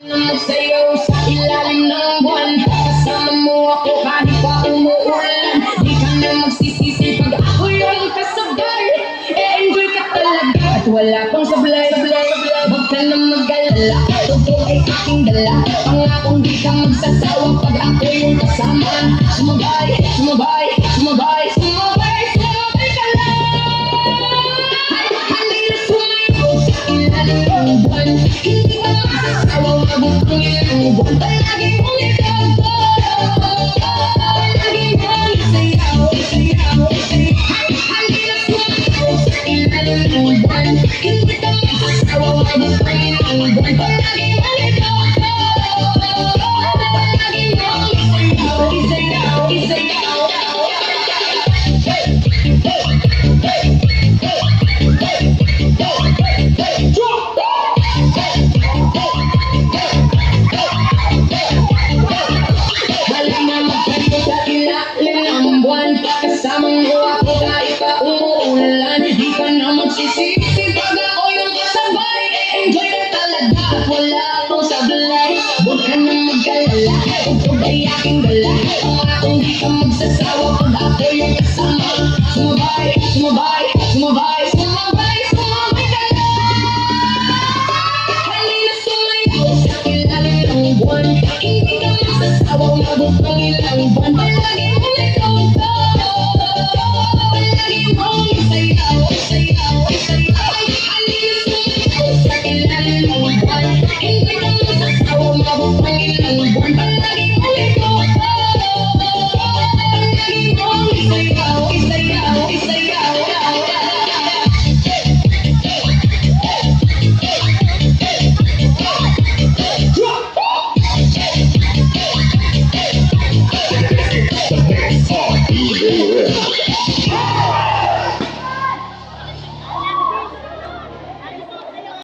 Nagsayaw sa ilalim ng buwan, kasama mo ako kahit pa umuulan. Di ka na magsisisi pag ako yung kasabay. E-enjoy ka talaga at wala pang sablay. Huwag ka na mag-alala, totoo ay aking dala. Pangakong di ka magsasawa pag ako yung kasama. Sumabay, sumabay, sumabay, sumabay, sumabay ka lang. Hali na sumayaw sa ilalim ng buwan, hindi ka magsasawa. Mabutong ilang buwan, palagi mong ikaw ko. Palagi mong isayaw, isayaw, isayaw. Hali na sumayaw sa ilalim ng buwan, hindi ka magsasawa. Mabutong ilang buwan, palagi mong ikaw ko. Palagi mong isayaw, isayaw, isayaw. Kasama mo ako kahit pa umuulan. Di ka na magsisisi pag ako yung kasabay. Enjoy ka talaga at wala akong sablay. Huwag ka na mag-alala, ito ay aking dala. Pangakong di ka magsasawa pag ako yung kasama. Sumabay, sumabay, sumabay, sumabay, sumabay ka lang. Halina sumayaw sa ilalim ng buwan, hindi ka magsasawa. Mabutong ilang